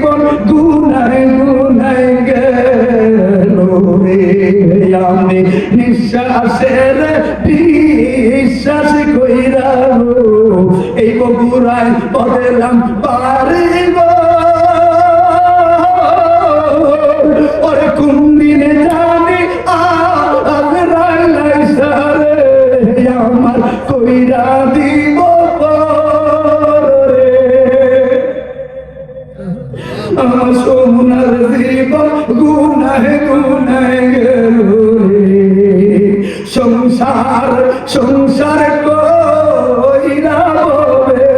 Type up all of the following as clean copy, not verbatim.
জীবন গুনায় গুনায় গেল রে আমি নিঃশ্বাসের বিশ্বাস কইরা এই বগুড়ায় বদলাম পারিব ওরে কোন দিনে জানি আমার কইরা দিব আমার সোনার জীবন গুনায় গুনায় গেল সংসার সংসার কইরা বলে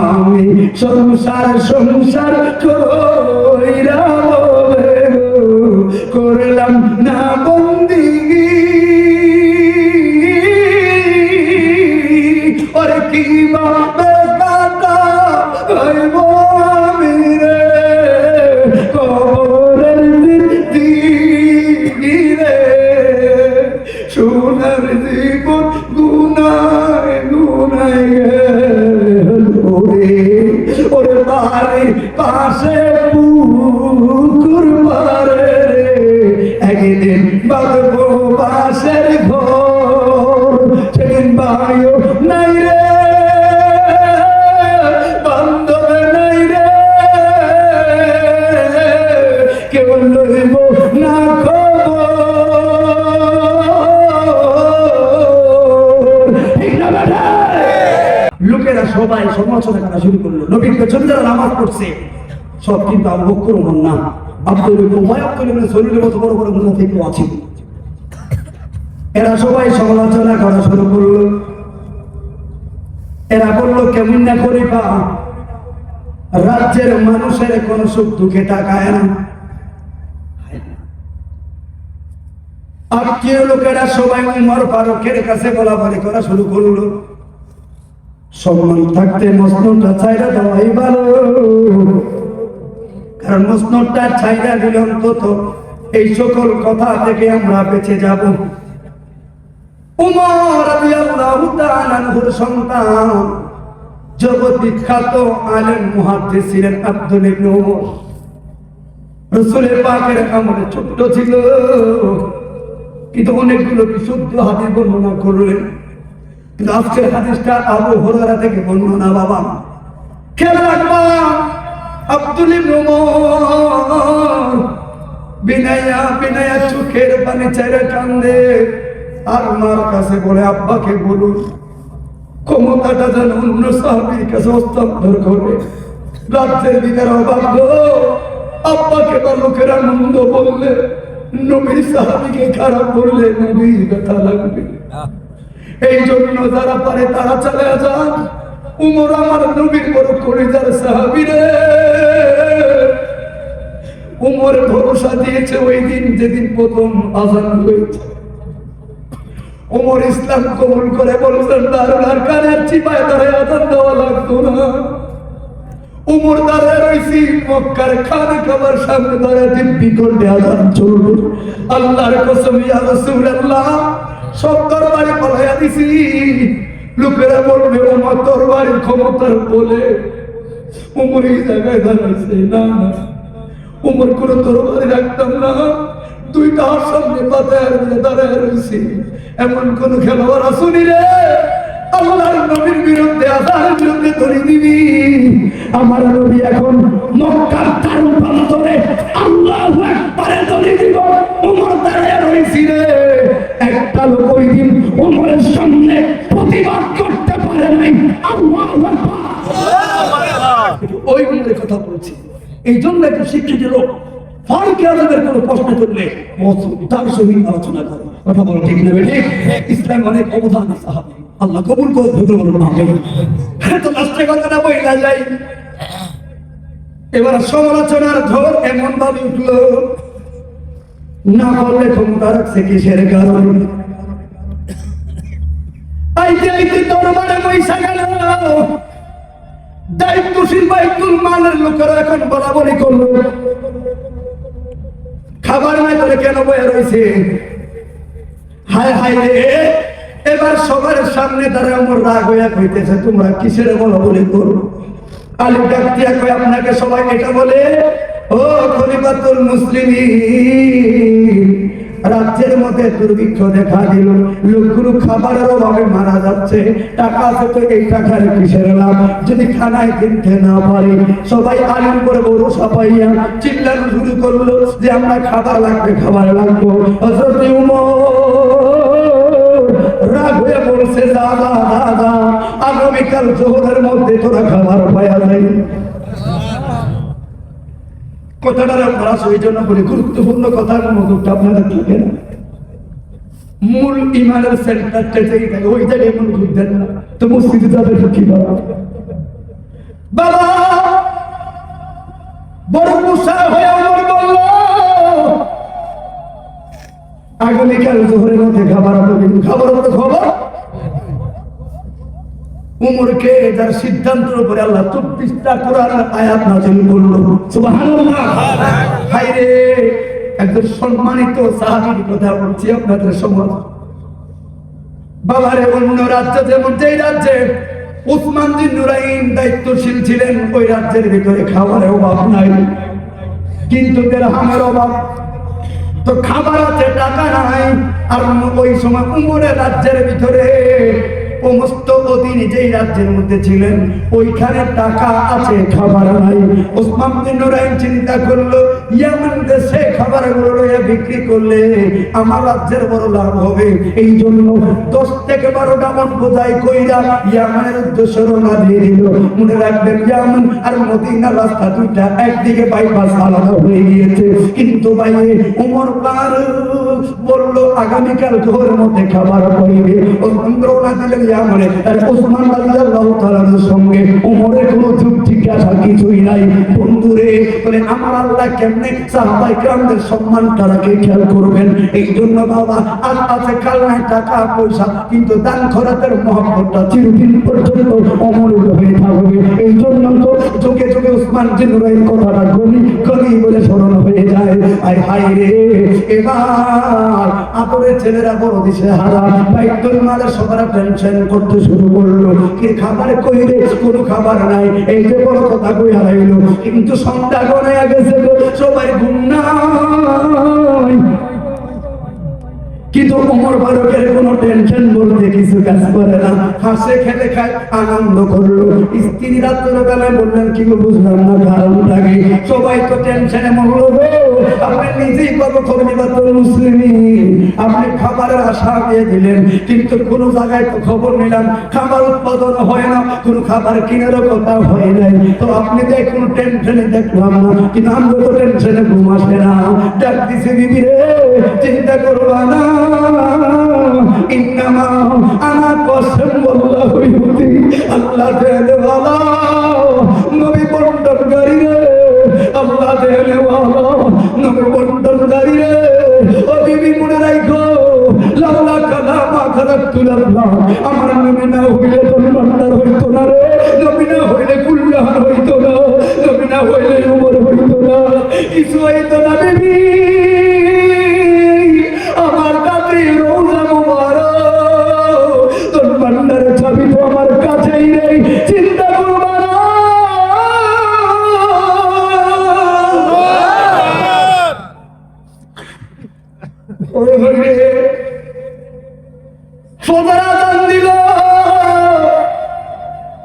আমি সংসার সংসার কইরা বলে করলাম না বন্দিগি ওরে কি বাবে কাটা হইব আমি রে কবরের দিদি রে সোনার জীবন গুনায় গুনায় গেল রে ওরে বাড়ির পাশে পুকুর পারে একদিন বাঁধবো বাসের ঘর সেদিন বায়ু নাই রে বান্ধব নাই রে কেউ লইব না লোকেরা সবাই সমালোচনা করা শুরু করলো নবীর পেছনে যারা নামাজ পড়ছে সব কিন্তু আবু বকর ওমর না আব্দুল উমাইয়া আব্দুল ইবনে সলুলের মতো বড় বড় মুনাফিকও আছে এরা সবাই সমালোচনা করা শুরু করলো এরা বললো কেমন না করে পা রাজ্যের মানুষের কোন সুখ দুঃখে তাকায় না আত্মীয় লোকেরা সবাই উমর ফারুকের কাছে বলাবলি করা শুরু করলো সম্মান থাকতে মসনদটা ছাইরা দেওয়াই ভালো কারণ মসনদটা ছাইরা দিলে অন্তত এই সকল কথা থেকে আমরা বেঁচে যাব উমর রাদিয়াল্লাহু তাআলা আনহুর সন্তান জগৎ বিখ্যাত আলেম মুহাদ্দিস ছিলেন আব্দুল ইবনে উমর রাসূলের পাকের আমলে ছোট ছিল কিন্তু অনেকগুলো বিশুদ্ধ হাদিস বর্ণনা করলেন কিন্তু আজকের হাদিসটা আবু হুরায়রা থেকে বর্ণনা বাবা খেয়াল রাখবা আব্দুল ইবনে উমর বিনায়া বিনায়া চোখের পানি চাইরা কান্দে আর মার কাছে বলে আব্বাকে বলুন ক্ষমতাটা যেন অন্য সাহাবীর কাছে হস্তান্তর করে রাজ্যের ভিতরে অভাব আব্বাকে বা লোকেরা মন্দ বললে নবীর সাহাবীকে খারাপ বললে নবীর ব্যথা লাগবে এই জন্য যারা পারে তারা চলে যান উমর আমার নবীর বড় কলিজার সাহাবী রে উমর ভরসা দিয়েছে ওই দিন যেদিন প্রথম আযান হয়েছে উমর ইসলাম কবুল করে বলছেন দারুল আরকানের চিপায় দাঁড়ায় আযান দেওয়া লাগতো না উমর দাঁড়ায় রয়েছি মক্কার খান কাবার সামনে দাঁড়ায় দিব্যি করলে আযান চলবে আল্লাহর কসম ইয়া রাসূলুল্লাহ সব তরবারি পালাইয়া দিছি লোকেরা বলবে ওমর তরবারির ক্ষমতার বলে উমর এই জায়গায় দাঁড়াইছে না উমর কোন তরবারি রাখতাম না দুইটা হাত সামনে পাতায় দাঁড়ায় রয়েছি এমন কোন খেলোয়াড় আসুনি রে আল্লাহর নবীর বিরুদ্ধে আযানের বিরুদ্ধে ধরে দিবি আমার নবী এখন মক্কার দারুল প্রান্তরে আল্লাহু আকবারে ধরে দিব উমর দাঁড়ায় রয়েছি রে একটা লোক ওই দিন উমরের সামনে প্রতিবাদ করতে পারে নাই আল্লাহু আকবার ওই উমরের কথা বলছি এই জন্য একটা শিক্ষিত লোক ফারুক আযমের কোনো প্রশ্ন করলে তার সহিত আলোচনা করে কথা বলো ঠিক না বেটি ইসলাম অনেক অবদান সাহাবী আল্লাহ কবুল করে ধরে বলুন আমিন তো লাস্টে কথাটা বইলা যাই এবার সমালোচনার ঝড় এমন ভাবে উঠলো না বললে ক্ষমতা রাখছে কিসের কারণ আইতে আইতে দরবারে বৈশা গেল দায়িত্বশীল বাইতুল মালের লোকেরা এখন বলাবলি করলো খাবার নাই করে কেন বয়ে রয়েছে হায় হায় রে এবার সবার সামনে তারা আমার রাগ হইয়া কইতেছে তোমরা কিসের বলাবলি করো আলী ডাক দিয়া কয় আপনাকে সবাই এটা বলে, ও খলিফাতুল মুসলিমিন, রাজ্যের মধ্যে দুর্ভিক্ষ দেখা দিল, লোকগুলো খাবারের অভাবে মারা যাচ্ছে, টাকা আছে তো এই টাকার কিসের লাভ যদি খানায় কিনতে না পারি। সবাই আলীর উপরে ভরসা পাইয়া চিল্লানো শুরু করলো যে আমরা খাবার লাগবে, খাবার লাগবো। হযরত উমর রাগ হয়ে বলছে, দাদা দাদা, আগামীকাল জোহরের মধ্যে তোরা খাবার পাওয়া যায়। কথাটার আপনারা সেই জন্য বলি, গুরুত্বপূর্ণ কথার মধ্যে আপনারা থাকে না, মূল ইমানের সেন্টারটা যেই থাকে ওই জায়গায় মন ঘুরতেন না, তো মসজিদে যাবে কি বাবা? বাবা বড় গুসা হয়ে আমার বলল, আগামীকাল জোহরের মধ্যে খাবার হবে, কিন্তু খাবার হবে খবর। উমরকে যার সিদ্ধান্তের উপরে আল্লাহ 24টা কোরআনের আয়াত নাযিল করলো। সুবহানাল্লাহ। হায়রে, একজন সম্মানিত সাহাবীর কথা বলছি আপনাদের সমাজ। বাবারে, অন্য রাজ্য যেমন যেই রাজ্যে উসমান বিন নুরাইন দায়িত্বশীল ছিলেন, ওই রাজ্যের ভিতরে খাবারের অভাব নাই, কিন্তু দিরহামের অভাব। তো খাবার আছে, টাকা নাই। আর ওই সময় উমরের রাজ্যের ভিতরে সমস্ত অধীনে যেই রাজ্যের মধ্যে ছিলেন ওইখানে টাকা আছে, খাবার নাই। ওসমান বিন নুরাইন চিন্তা করলো, ইয়ামান দেশে খাবারগুলো লইয়া বিক্রি করলে আমার রাজ্যের বড় লাভ হবে। এই জন্য 10 থেকে 12টা মন বোঝাই কইরা ইয়ামানের উদ্দেশ্যে রওনা দিয়ে দিল। মনে রাখবেন, ইয়ামান আর মদিনার রাস্তা দুইটা, একদিকে বাইপাস আলাদা হয়ে গিয়েছে। কিন্তু ভাই উমর পার বললো আগামীকাল জোহরের মধ্যে খাবার পাইবে। ওসমান রওনা দিলেন ইয়ামানে। আর ওসমান রাদিয়াল্লাহু তাআলার সঙ্গে উমরের কোনো যুগ জিজ্ঞাসা কিছুই নাই। বন্ধুরে, বলে আমার আল্লাহ কেমনে সাহাবায়ে কেরামদের সম্মানটা রাখে খেয়াল করবেন। এই জন্য বাবা আজ আছে কাল নাই টাকা পয়সা, কিন্তু দান খয়রাতের মহব্বতটা চিরদিন পর্যন্ত অমর হয়ে থাকবে। এই জন্য তো চোখে চোখে ওসমান বিন নুরাইন কথাটা গলি গলি বলে স্মরণ হয়ে যায়। আয় হায় রে, এবার আদরের ছেলেরা বড় দিশে হারা, বাইতুল মালের সবার টেনশন করতে শুরু করলো, কি খাবার কইরে, কোনো খাবার নাই। এই যে বড় কথা কই হারাইলো, কিন্তু সন্ধ্যা গড়াইয়া গেছে, সবাই ঘুম নাই। কিন্তু ওমর ফারুকের কোনো টেনশন বলতে কিছু কাজ করে না, হাসে খেলে খায়, আনন্দ করলো। স্ত্রী রাত্রেবেলায় বললেন, কি বুঝলাম না কারণটা কি? সবাই তো টেনশনে মরলো গো, আপনি নিজেই কত খলিফাতুল মুসলিমিন, আপনি খাবারের আশা দিয়ে দিলেন, কিন্তু কোনো জায়গায় তো খবর নিলাম খাবার উৎপাদন হয় না, কোনো খাবার কিনারও কথা হয় নাই। তো আপনি যে কোনো টেনশনে দেখলাম না, কিন্তু আমরা তো টেনশনে ঘুম আসে না। ডাক দিছে, বিবি রে, চিন্তা করবা না, ইন্নামা আনা কসম আল্লাহু ইউতি, আল্লাহ দেনে ওয়ালা, নবী বন্টনকারী রে, আল্লাহ দেনে ওয়ালা, নবী বন্টনকারী রে। ও বিবি, মনে রাখো, লাউলা কালামা খালাকতুল আল্লাহ, আমার নবী না হইলে তোর ভান্ডার হইতো না রে, নবী না হইলে কুল্লাহার হইতো না, নবী না হইলে উমর হইতো না, কিছু হইতো না। বিবি, আমার কাছে রোজা মুবারক, তোর ভান্ডারের চাবি তো আমার কাছেই নেই, চিন্তা করবা না।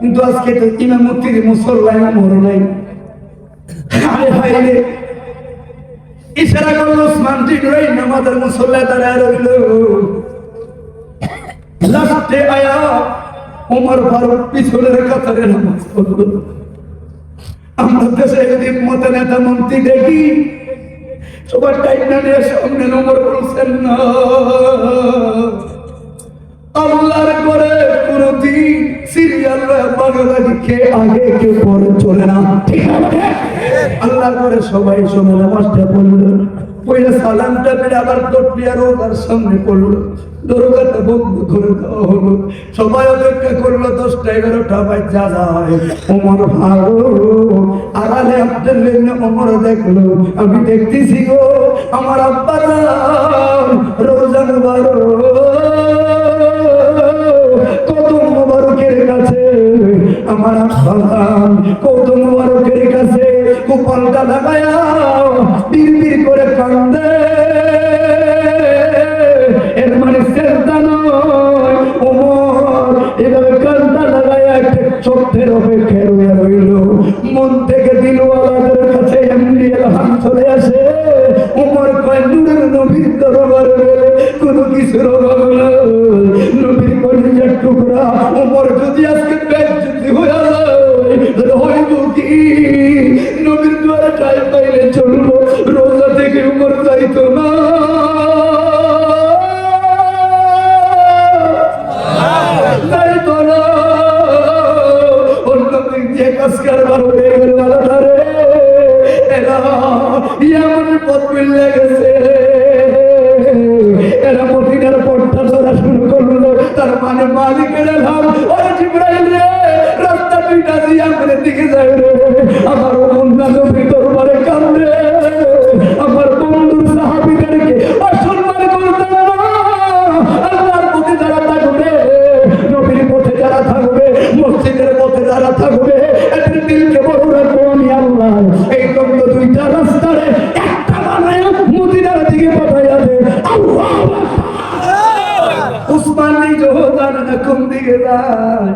কিন্তু আজকে তো ইমামতির মুসল্লায় মরে নাই। হায় হায় রে, ইশারা করলো ওসমান বিন নুরাইন নামাজের মুসল্লায় দাঁড়ায় রইল। লাস্টে আয়া ওমর ফারুক পিছনের কাতারে নামাজ পড়লো। আমরা দেশে যদি মতে নেতা মন্ত্রী দেখি সবার টাইমটা নিয়ে সামনে ওমর বলছেন না, আল্লাহর করে কোনদিন সিরিয়াল বাংলাদেশে কে আগে কে পরে চলে না, ঠিক আছে? আল্লাহর করে সবাই সময় নামাজটা পড়লো, পয়লা সালামটা মেরে আবার দৌড়িয়ে রোজার সামনে পড়লো, দরগাটা বন্ধ করে দেওয়া হলো। সবাই অপেক্ষা করলো 10টা 11টা বাজা যায়। ওমর ফারুক আড়ালে আপনার ওমর দেখলো, আমি দেখতেছি গো আমার আব্বা রোজা মুবারক কত মুবারকের কাছে আমার আব্বা কত কপালটা লাগায়া বিড়বিড় করে কান্দে। এর মানে সেজদা নয়, ওমর এভাবে কান্দা লাগায়া একটা চোখের অপেক্ষায় রইল। মন থেকে দিলওয়ালাদের কাছে এমনি এলহাম চলে আসে। ওমর কয় নূরের নবীর দরবারে গেলে কোনো কিছুর অভাব নাই। নবীর কলিজার টুকরা ওমর যদি আজকে বেজ্জতি হয়ে যায় হইব কি? নবীর দ্বারা টাইম পাইলে চলবো, রোজা থেকে ওমর যাইতো না। যে কাজ কারবার হয়ে গেল এরা ইয়ামানের পথ মিলে গেছে। এরা মদিনার পথটা ধরা শুরু করলো। তার মানে মালিকের এলাম ওই জিবরাইল রে, রাস্তা দুইটা ইয়ামানের দিকে যায় রে। আমার বন্ধু নবীর দরবারে কান্দে। আমার বন্ধুর সাহাবীদেরকে অসম্মান করতেন না। আল্লাহর পথে যারা থাকবে, নবীর পথে যারা থাকবে, মসজিদের পথে যারা থাকবে, এদের দিলকে বড় রাখবো আমি আল্লাহ। এই দ্বন্দ্ব দুইটা রাস্তারে একটা বানায় মদিনার দিকে পাঠাইয়া দে আল্লাহ। উসমান নিজে জানে না কোন দিকে যায়।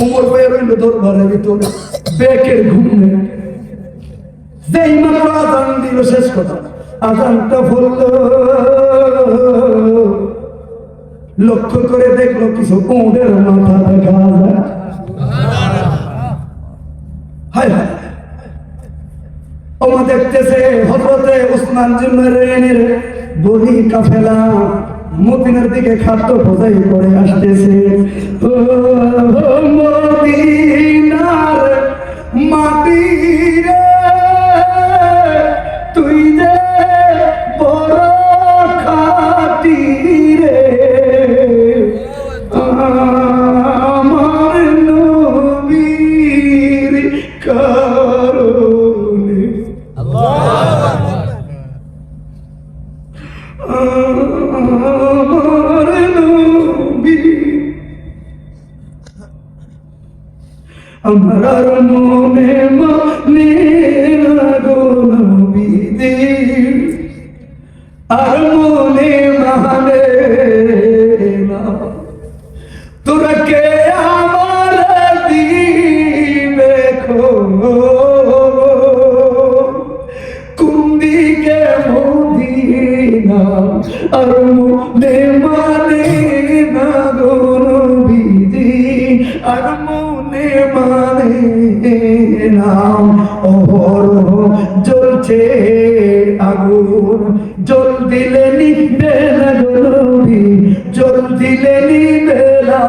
ওমর বয়ে রইল দরবারের ভিতরে, বেকের ঘুমে। যেই মাত্র আজান দিল, শেষ কথা আজানটা বলল, লক্ষ্য করে দেখলো কিছু উটের মাথা দেখা যায়। হায় হায়, ওমা দেখতেছে হযরতে উসমান জিন্নারের বনি কাফেলা মদিনার দিকে খাদ্য বোঝাই করে আসতেছে। ও মদিনার মাটি রে, তুই যে বড় খাটি রে, আমার নবীর কারণে। আমার নবী, আমার মনে মানে না গো নবীজি, আর মনে মানে না। তোরা কে আমার দিবে কোন দিকে মদিনা, আর মনে মানে না গো নবীজি, আর মনে মানে না। অহরহ জ্বলছে আগুন, জল দিলে নিবে না গো নবী, জল দিলে নিবে না।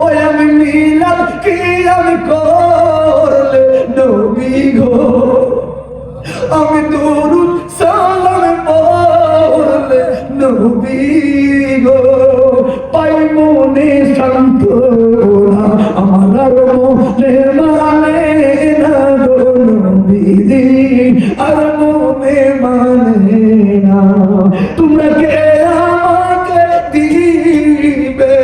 ওই আমি মিলাদ কি আমি করলে নবী গো, আমি দরুদ সালাম পড়লে নবী গো, পাই মনে সান্ত্বনা, আমার মনে মানে না গো নবীজি, আর মনে মানে না। তোমরা কে আমাকে দিবে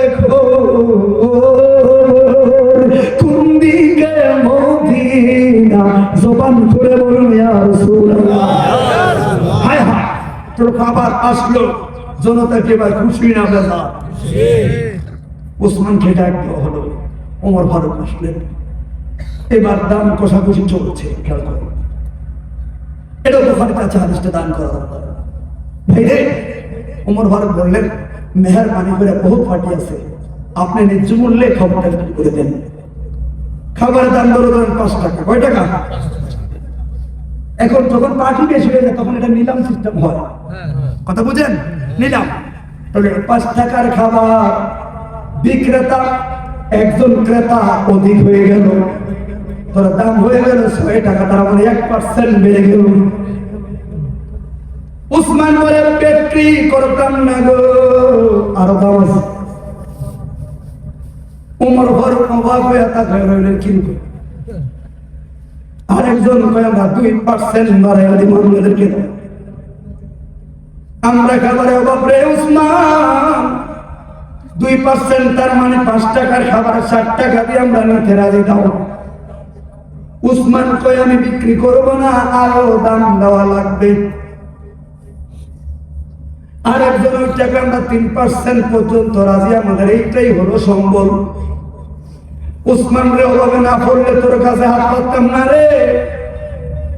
কোন দিকে মদিনা, জবান করে বলুন ইয়া রাসূলুল্লাহ। হায় হায়, তোর খাবার আসলো, জনতাকে এবার খুশি না বেজা? ওসমানকে ডাক দেওয়া হলো, ওমর ফারুক আসলেন। এবার দান কষাকষি চলছে, খেয়াল করো। এটা বুখারীর কাছে হাদিসটা দান করা দরকার। ভাই রে, ওমর ফারুক বললেন, মেহেরবানি করে বহুত পার্টি আছে, আপনি ন্যায্য মূল্যে খাবারটা করে দেন। খাবারের দাম ধরুন 5 টাকা। কয় টাকা? এখন যখন পার্টি বেশি হয়ে যায় তখন এটা নিলাম সিস্টেম হয়, কথা বুঝেন? নিলাম। তাহলে 5 টাকার খাবার বিক্রেতা, একজন ক্রেতা অধিক হয়ে গেল, তোর দাম হয়ে গেল 6 টাকা, তার মানে 1% বেড়ে গেল। উসমান বলে বিক্রি করতাম না গো, আরো দাম আছে। ওমর ফারুক অবাক হয়ে তাকায় রইলেন, কিন্তু আরেকজন কয় আমরা 2% বাড়াইয়া দিব আমাদেরকে। আমরা খাবারে অভাব রে উসমান, 2% তার মানে 5 টাকার খাবার 60 টাকা দিয়ে আমরা নিতে রাজি। দাও উসমান কয় আমি বিক্রি করব না, আরো দাম দেওয়া লাগবে। আরেকজন ওই টাকা আমরা 3% পর্যন্ত রাজি, আমাদের এইটাই হলো সম্বল। উসমান রে অভাবে না পড়লে তোর কাছে হাত পাততাম না রে।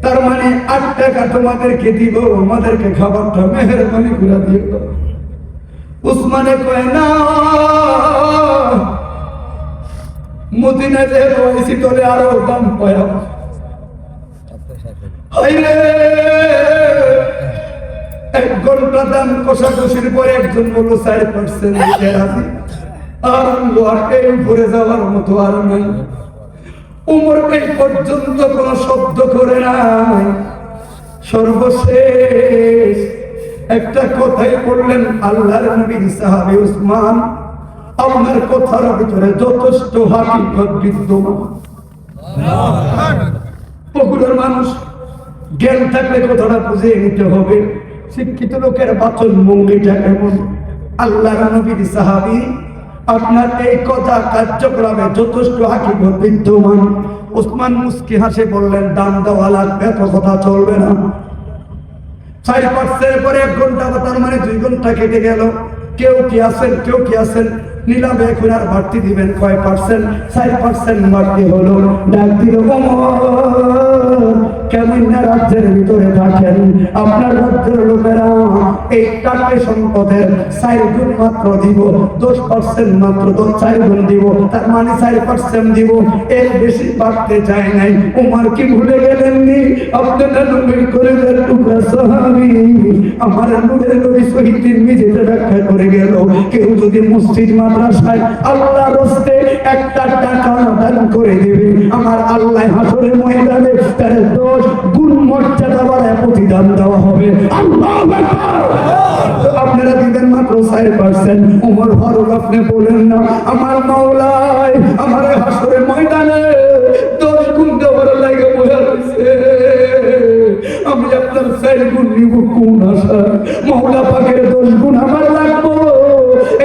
তার মানে 8 টাকা তোমাদেরকে দিব, আমাদেরকে খাবারটা মেহেরবানি করে দিও। উসমানে কয় না, মদিনা যে রয়েছি তোলে আরো দাম পায়। হাইরে 1 ঘন্টা দাম কষাকষির পরে একজন বলল 4% দিতে রাজি। আর লোহাকে উপরে যাওয়ার মতো আর নাই। উমর এই পর্যন্ত কোন শব্দ করে নাই। সর্বশেষ একটা কথাই বললেন, আল্লাহর নবীর সাহাবী উসমান, আপনার কথার ভিতরে যথেষ্ট হাকিকত বিদ্যমান। পপুলার মানুষ জ্ঞান থাকলে কথাটা বুঝিয়ে নিতে হবে। শিক্ষিত লোকের বাচন ভঙ্গিটা কেমন? আল্লাহর নবীর সাহাবী, আপনার এই কথা কার্যক্রমে যথেষ্ট হাকিকত বিদ্যমান। উসমান মুস্কি হাসে বললেন, দাম দেওয়া লাগবে, এত কথা চলবে না। 4% পরে 1 ঘন্টা, তার মানে 2 ঘন্টা কেটে গেল। কেউ কি আছেন, কেউ কি আছেন? নিলামে এখন আর বাড়তি দিবেন কয় পার্সেন্ট? 4% বাড়তি হলো। ডাক দিল, কেমন না রাজ্যের ভিতরে থাকেন, আপনার রাজ্যের লোকেরা এই টাকা সম্পদের 4 গুণ মাত্র দিব, 10% মাত্র 4 গুণ দিব, তার মানে 4% দিব, এর বেশি বাড়তে চায় নাই। উমর কি ভুলে গেলেননি? আপনারা নবীর করে টুকরা সাহাবী, আমার নবীর নবী শহীদ তিরমিজিতে ব্যাখ্যা করে গেল, কেউ যদি মসজিদ মাদ্রাসায় আল্লাহর রাস্তে 1 টাকা দান করে দেবে, আমার আল্লাহ হাসরের ময়দানে তার 10 গুণ মর্যাদা বাড়ায় প্রতিদান দেওয়া হবে। আল্লাহু আকবার। আপনারা দিবেন মাত্র 4%। ওমর ফারুক, আপনি বলেন না আমার মাওলাই আমার হাসরের ময়দানে 10 গুণ দেওয়ার লাগে বলে রয়েছে, আমি আপনার 4 গুণ নিব কোন আশা? মাওলা পাকের 10 গুণ আমার লাগবো।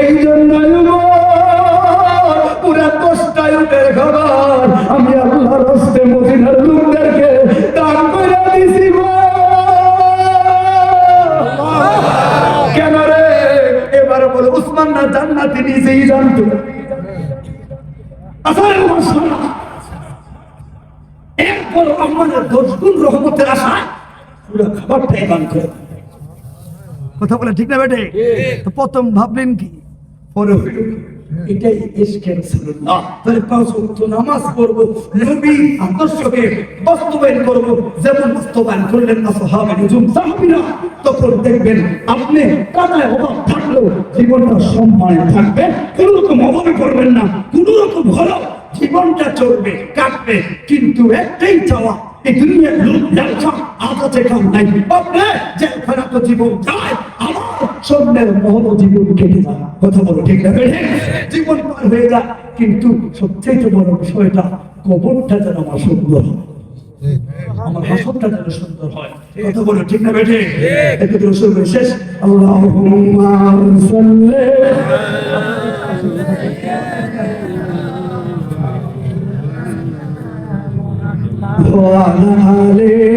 এই জন্যই পুরা 10টা উটের খাবার আমি আল্লাহর রাস্তে মদিনার লোকদেরকে দান করে দিছি। কেন রে? এবার বলে উসমান না জান্নাতি নিজেই জানতো। এরপর আমাদের 10 গুণ রহমতের আশায় পুরো খাবারটাই দান করে। কথা বলে ঠিক না বেটে? তো প্রথম ভাবলেন কি, পরে হইল এটাই ইশকের সুন্নাহ। তাহলে 5 ওয়াক্ত নামাজ পড়ব, নবী আদর্শকে বাস্তবায়ন করব, যেমন বাস্তবায়ন করলেন আসহাবে নুজুম সাহাবীরা। তখন দেখবেন আপনি কানায় অভাব থাকলেও জীবনটা সম্মানে থাকবে, কোনো রকম অভাবে করবেন না, কোনো রকম হলো জীবনটা চলবে, কাটবে। কিন্তু একটাই চাওয়া, এই দুনিয়ার লোক ব্যবসা আদাতে কাম নাই। আপনি যেখানে তো জীবন যায়, আমার স্বর্ণের মহল জীবন কেটে যায়। কথা বলো ঠিক না? জীবন পার হয়ে যায়, কিন্তু সবচেয়ে বড় বিষয়টা কবরটা যেন আমার সুন্দর হয়, আমার হাসরটা যেন সুন্দর হয়। কথা বলো ঠিক না বেঠে? একটু রসুল শেষ, আল্লাহুম্মা সাল্লি وعلى آله